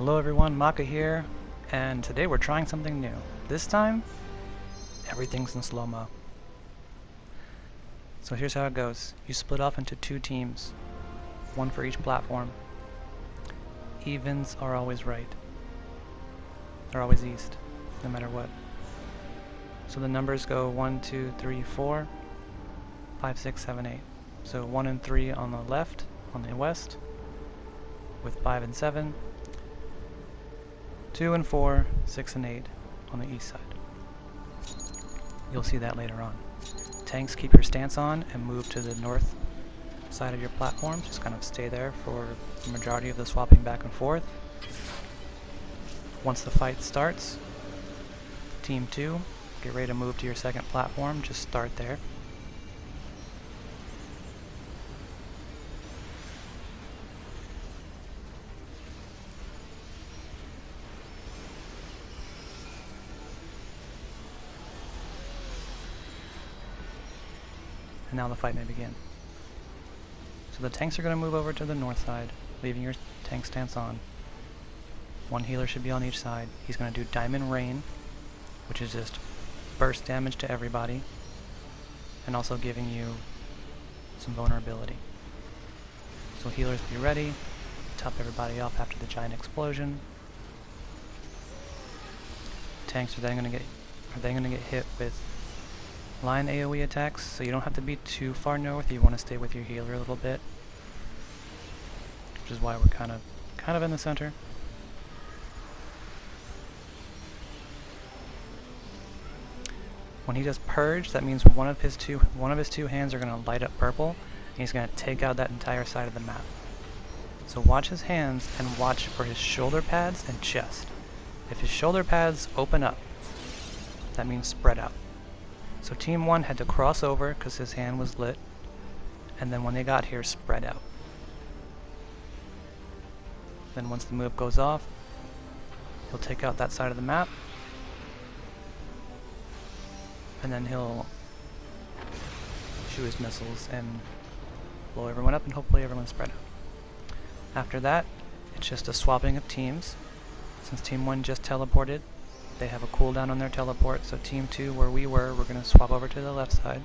Hello everyone, Maka here, and today we're trying something new. This time, everything's in slow-mo. So here's how it goes. You split off into two teams, one for each platform. Evens are always right. They're always east, no matter what. So the numbers go 1, 2, 3, 4, 5, 6, 7, 8. So 1 and 3 on the left, on the west, with 5 and 7. 2 and 4, 6 and 8 on the east side. You'll see that later on. Tanks, keep your stance on and move to the north side of your platform. Just kind of stay there for the majority of the swapping back and forth. Once the fight starts, Team 2, get ready to move to your second platform. Just start there. And now the fight may begin. So the tanks are going to move over to the north side, leaving your tank stance on. One healer should be on each side. He's going to do Diamond Rain, which is just burst damage to everybody, and also giving you some vulnerability. So healers, be ready. Top everybody off after the giant explosion. Tanks are then going to get hit with line AoE attacks, so you don't have to be too far north. You want to stay with your healer a little bit, which is why we're kind of in the center. When he does purge, that means one of his two hands are going to light up purple, and he's going to take out that entire side of the map. So watch his hands and watch for his shoulder pads and chest. If his shoulder pads open up, that means spread out. So Team 1 had to cross over because his hand was lit, and then when they got here, spread out. Then once the move goes off, he'll take out that side of the map, and then he'll shoot his missiles and blow everyone up, and hopefully everyone's spread out. After that, it's just a swapping of teams. Since Team 1 just teleported, they have a cooldown on their teleport, so Team 2, where we're going to swap over to the left side,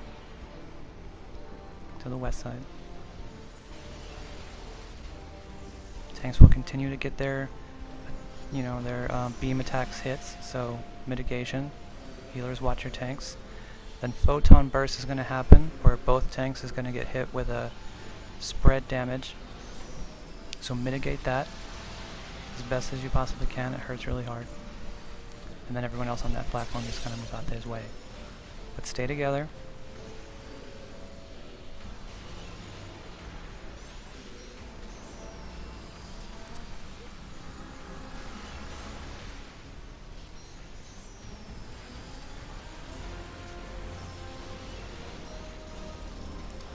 to the west side. Tanks will continue to get their, their beam attacks hits, so mitigation. Healers, watch your tanks. Then photon burst is going to happen, where both tanks is going to get hit with a spread damage. So mitigate that as best as you possibly can. It hurts really hard. And then everyone else on that platform just kind of move out his way. But stay together.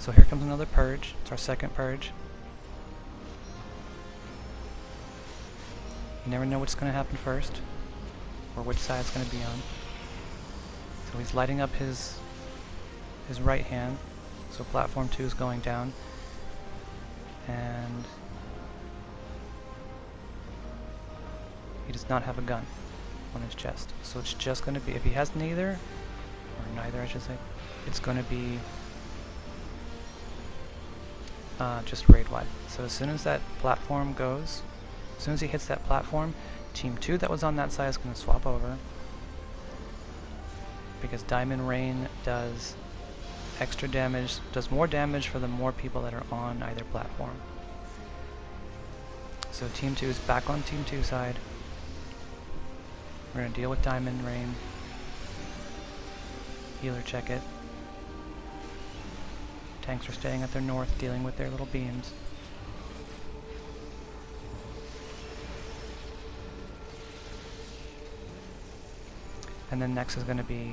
So here comes another purge. It's our second purge. You never know what's going to happen first, or which side it's going to be on. So he's lighting up his right hand, so platform 2 is going down, and he does not have a gun on his chest. So it's just going to be, if he has neither, or neither I should say, it's going to be just raid-wide. So as soon as that platform goes, as soon as he hits that platform, Team 2 that was on that side is going to swap over, because Diamond Rain does extra damage, does more damage for the more people that are on either platform. So Team 2 is back on Team 2 side. We're going to deal with Diamond Rain. Healer, check it. Tanks are staying at their north, dealing with their little beams. And then next is going to be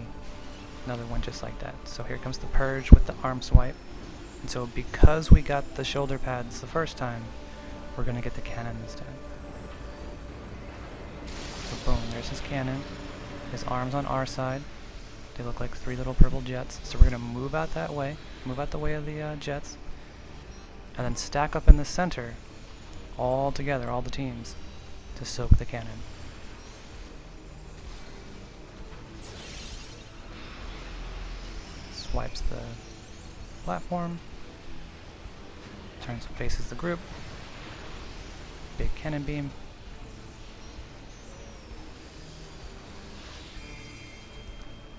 another one just like that. So here comes the purge with the arm swipe. And so because we got the shoulder pads the first time, we're going to get the cannon instead. So boom, there's his cannon. His arms on our side. They look like 3 little purple jets. So we're going to move out that way, move out the way of the jets, and then stack up in the center all together, all the teams, to soak the cannon. Swipes the platform, turns and faces the group. Big cannon beam.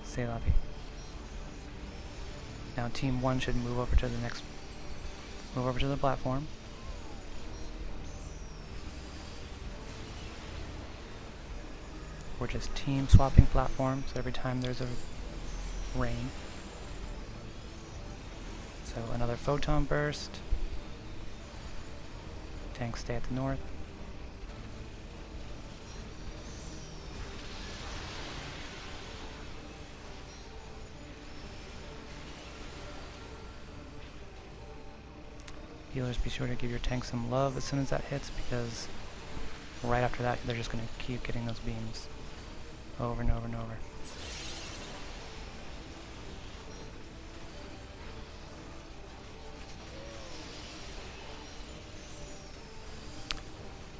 C'est la vie. Now team 1 should move over to the platform. We're just team swapping platforms every time there's a rain. So another photon burst. Tanks stay at the north. Healers, be sure to give your tank some love as soon as that hits, because right after that they're just going to keep getting those beams over and over and over.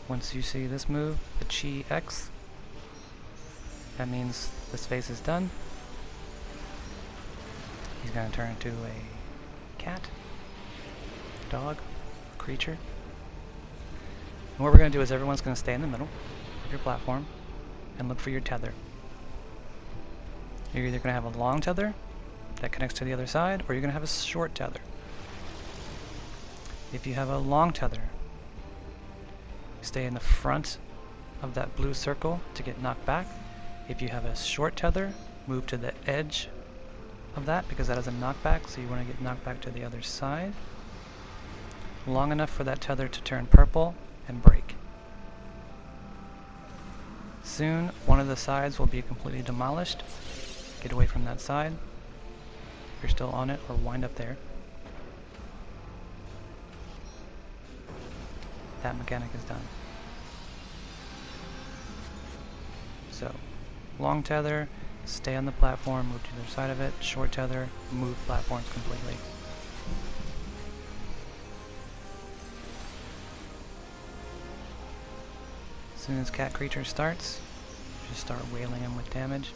Once you see this move, the Chi X, that means this phase is done. He's going to turn into a cat, dog, creature. And what we're going to do is everyone's going to stay in the middle of your platform and look for your tether. You're either going to have a long tether that connects to the other side, or you're going to have a short tether. If you have a long tether, stay in the front of that blue circle to get knocked back. If you have a short tether, move to the edge of that, because that is a knockback, so you want to get knocked back to the other side. Long enough for that tether to turn purple and break. Soon, one of the sides will be completely demolished. Get away from that side if you're still on it, or wind up there. That mechanic is done. So, long tether, stay on the platform, move to the other side of it. Short tether, move platforms completely. As soon as cat creature starts, just start wailing him with damage.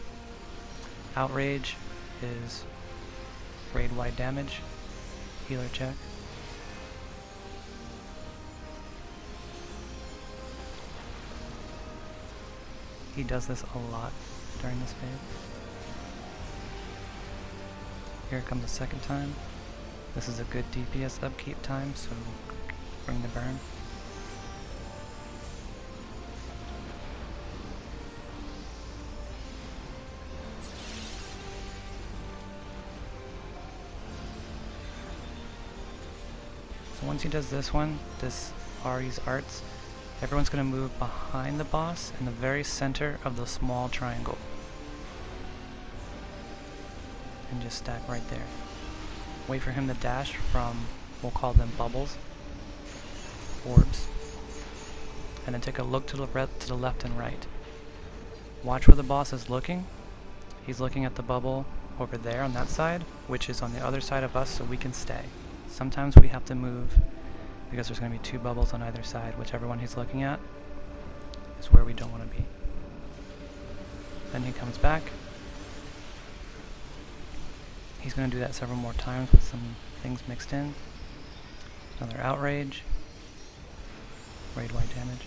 Outrage is raid-wide damage. Healer check. He does this a lot during this phase. Here it comes a second time. This is a good DPS upkeep time, so bring the burn. So once he does this one, this Ari's Arts, everyone's going to move behind the boss in the very center of the small triangle. And just stack right there. Wait for him to dash from, we'll call them bubbles, orbs. And then take a look to the left and right. Watch where the boss is looking. He's looking at the bubble over there on that side, which is on the other side of us, so we can stay. Sometimes we have to move because there's going to be two bubbles on either side. Whichever one he's looking at is where we don't want to be. Then he comes back. He's going to do that several more times with some things mixed in. Another outrage. Raid-wide damage.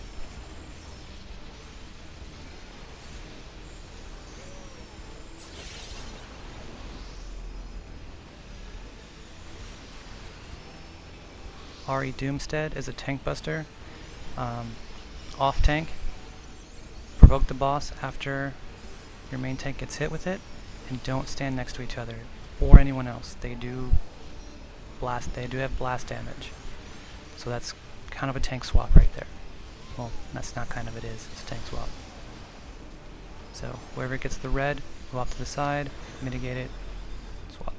Ari Doomstead is a tank buster. Off tank. Provoke the boss after your main tank gets hit with it, and don't stand next to each other or anyone else. They do have blast damage. So that's kind of a tank swap right there. Well, that's not kind of, it is. It's a tank swap. So wherever it gets the red, go off to the side, mitigate it, swap.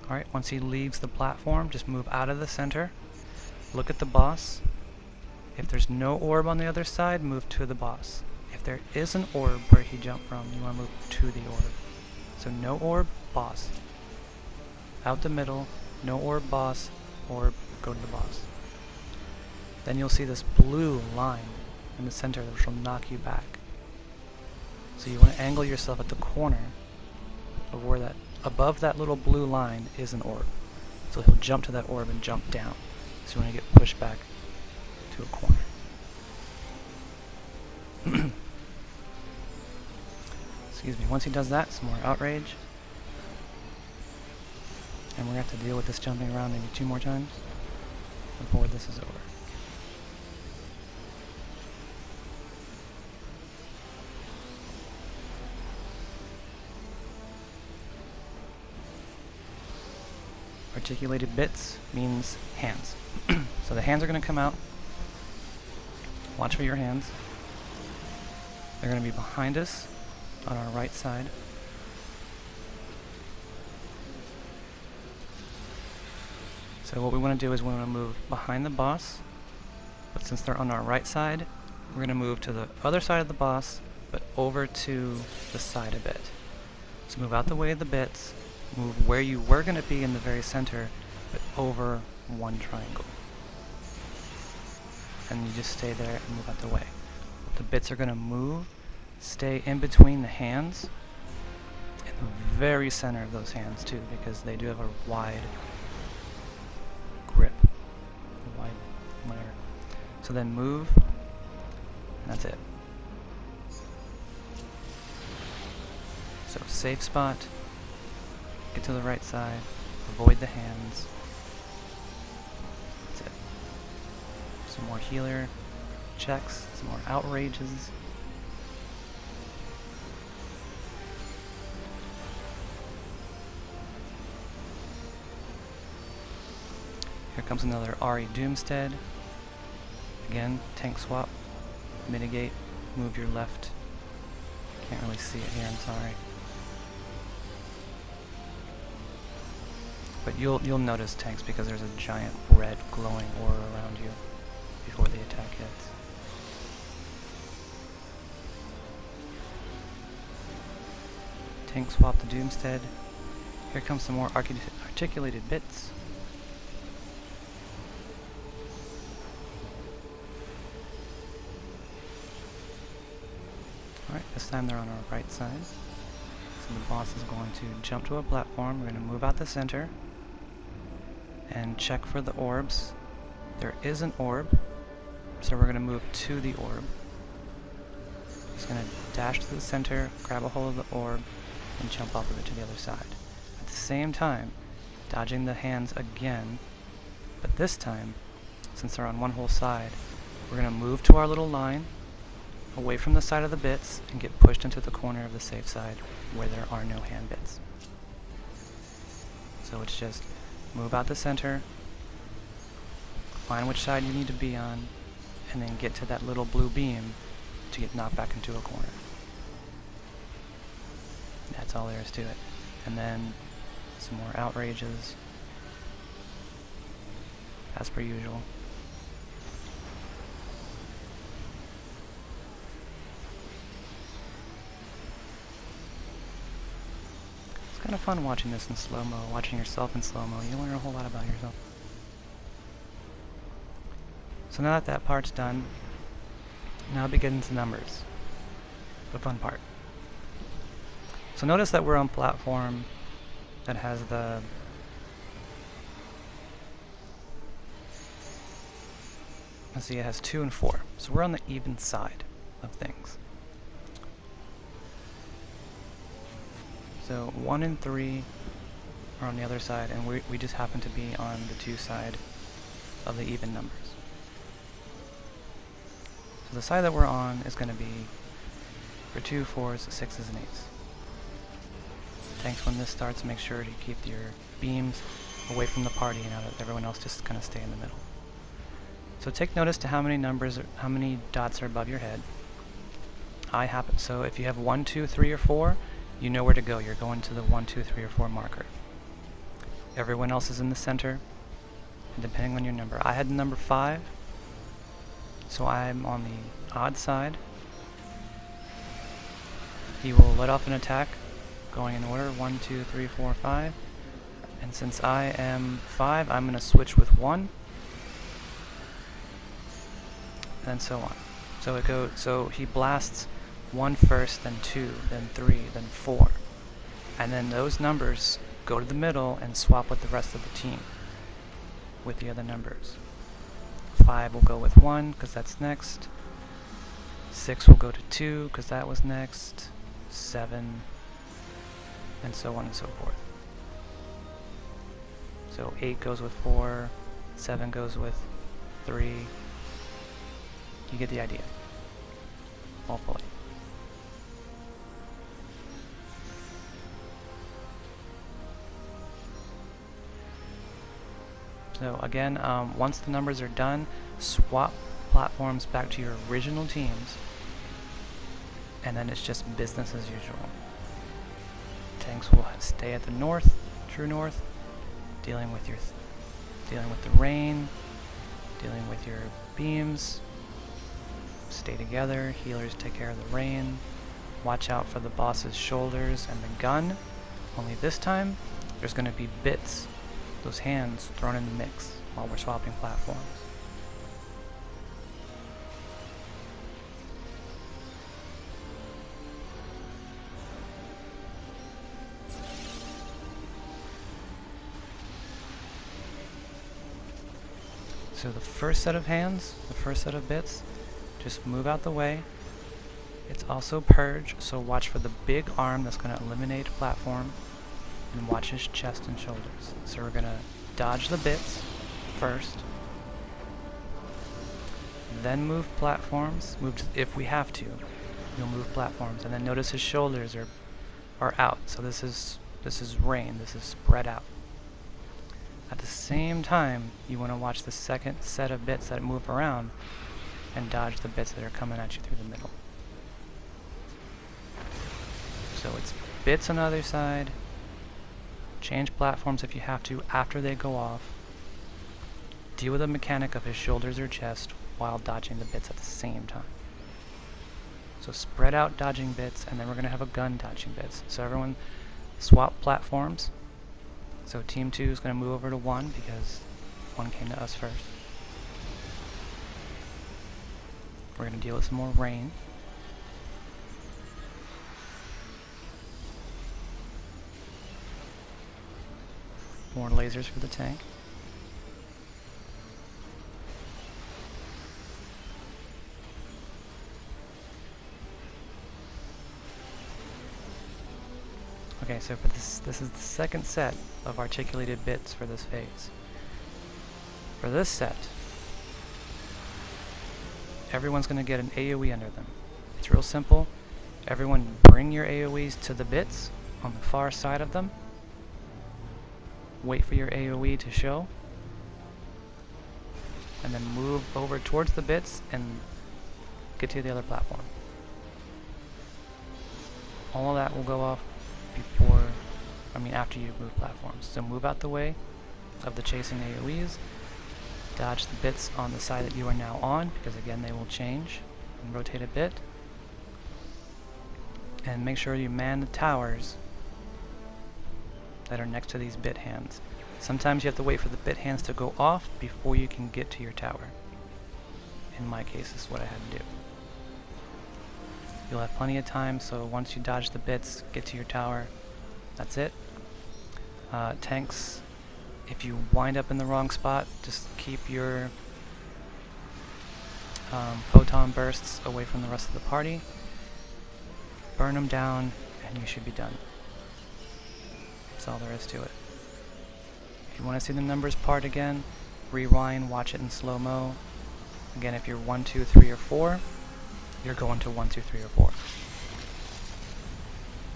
Alright, once he leaves the platform, just move out of the center, look at the boss. If there's no orb on the other side, move to the boss. If there is an orb where he jumped from, you want to move to the orb. So no orb, boss. Out the middle, no orb, boss, orb, go to the boss. then you'll see this blue line in the center which will knock you back. So you want to angle yourself at the corner of where that, above that little blue line is an orb. So he'll jump to that orb and jump down. So you want to get pushed back to a corner. Excuse me. Once he does that, some more outrage. And we're going to have to deal with this jumping around maybe 2 more times before this is over. Articulated bits means hands. So the hands are going to come out. Watch for your hands. They're going to be behind us on our right side. So what we want to do is we want to move behind the boss, but since they're on our right side, we're going to move to the other side of the boss, but over to the side a bit. So move out the way of the bits, move where you were going to be in the very center, but over one triangle. And you just stay there and move out the way. The bits are going to move, stay in between the hands, in the very center of those hands too, because they do have a wide grip, wide whatever. So then move, and that's it. So safe spot, get to the right side, avoid the hands. That's it. Some more healer checks, some more outrages. Here comes another Ari Doomstead. Again, tank swap, mitigate, move your left. Can't really see it here, I'm sorry. But you'll notice tanks because there's a giant red glowing aura around you before the attack hits. Tank swap to Doomstead. Here comes some more articulated bits. Alright, this time they're on our right side. So the boss is going to jump to a platform. We're going to move out the center and check for the orbs. There is an orb, so we're going to move to the orb. Just going to dash to the center, grab a hold of the orb, and jump off of it to the other side. At the same time, dodging the hands again, but this time, since they're on one whole side, we're going to move to our little line, away from the side of the bits, and get pushed into the corner of the safe side where there are no hand bits. So it's just move out the center, find which side you need to be on, and then get to that little blue beam to get knocked back into a corner. That's all there is to it. And then some more outrages, as per usual. It's kind of fun watching this in slow-mo, watching yourself in slow-mo. You learn a whole lot about yourself. So now that that part's done, now begins the numbers. The fun part. So notice that we're on platform that has the let's see, it has 2 and 4. So we're on the even side of things. So 1 and 3 are on the other side, and we just happen to be on the 2 side of the even numbers. So the side that we're on is going to be for 2, 4s, 6s, and 8s. Tanks, when this starts, make sure to keep your beams away from the party and out of everyone else, just kind of stay in the middle. So take notice to how many numbers, how many dots are above your head. So if you have 1, 2, 3, or 4, you know where to go. You're going to the 1, 2, 3, or 4 marker. Everyone else is in the center, depending on your number. I had the number 5, so I'm on the odd side. He will let off an attack, going in order, 1, 2, 3, 4, 5. And since I am 5, I'm going to switch with 1. and so on. So he blasts 1 first, then 2, then 3, then 4. And then those numbers go to the middle and swap with the rest of the team with the other numbers. 5 will go with 1 because that's next. 6 will go to 2 because that was next. 7, and so on and so forth. So 8 goes with 4, 7 goes with 3. You get the idea, hopefully. So again, once the numbers are done, swap platforms back to your original teams, and then it's just business as usual. Tanks will stay at the north, true north, dealing with the rain, dealing with your beams. Stay together. Healers take care of the rain. Watch out for the boss's shoulders and the gun. Only this time, there's going to be bits, those hands, thrown in the mix while we're swapping platforms. So the first set of hands, the first set of bits, just move out the way. It's also purge, so watch for the big arm that's going to eliminate a platform, and watch his chest and shoulders. So we're going to dodge the bits first, then move platforms. If we have to, you'll move platforms, and then notice his shoulders are out. So this is rain. This is spread out. At the same time, you want to watch the second set of bits that move around and dodge the bits that are coming at you through the middle. So it's bits on the other side. Change platforms if you have to after they go off. Deal with the mechanic of his shoulders or chest while dodging the bits at the same time. So spread out dodging bits, and then we're going to have a gun dodging bits. So everyone swap platforms. So team 2 is going to move over to 1 because 1 came to us first. We're going to deal with some more rain. More lasers for the tank. Okay, so for this is the second set of articulated bits for this phase. For this set, everyone's going to get an AoE under them. It's real simple. Everyone bring your AoEs to the bits on the far side of them. Wait for your AoE to show, and then move over towards the bits and get to the other platform. All of that will go off after you move platforms. So move out the way of the chasing AoEs, dodge the bits on the side that you are now on, because again they will change and rotate a bit, and make sure you man the towers that are next to these bit hands. Sometimes you have to wait for the bit hands to go off before you can get to your tower. In my case, this is what I had to do. You'll have plenty of time, so once you dodge the bits, get to your tower, that's it. Tanks, if you wind up in the wrong spot, just keep your photon bursts away from the rest of the party. Burn them down, and you should be done. That's all there is to it. If you want to see the numbers part again, rewind, watch it in slow-mo. Again, if you're 1, 2, 3, or 4, you're going to 1, 2, 3, or 4.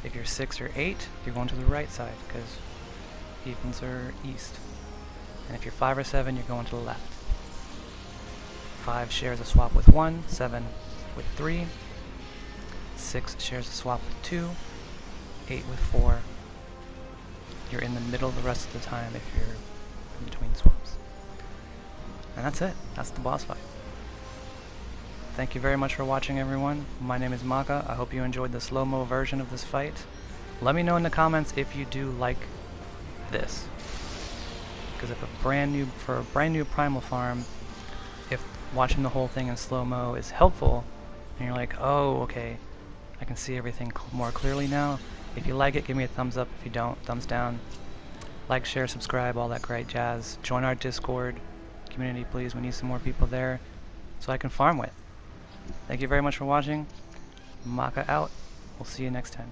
If you're 6 or 8, you're going to the right side, because evens are east. And if you're 5 or 7, you're going to the left. 5 shares a swap with 1, 7 with 3, 6 shares a swap with 2, 8 with 4. You're in the middle the rest of the time if you're in between swaps. And that's it. That's the boss fight. Thank you very much for watching, everyone. My name is Maka. I hope you enjoyed the slow-mo version of this fight. Let me know in the comments if you do like this. Because for a brand new primal farm, if watching the whole thing in slow-mo is helpful, and you're like, oh, okay, I can see everything more clearly now. If you like it, give me a thumbs up. If you don't, thumbs down. Like, share, subscribe, all that great jazz. Join our Discord community, please. We need some more people there so I can farm with. Thank you very much for watching. Maka out. We'll see you next time.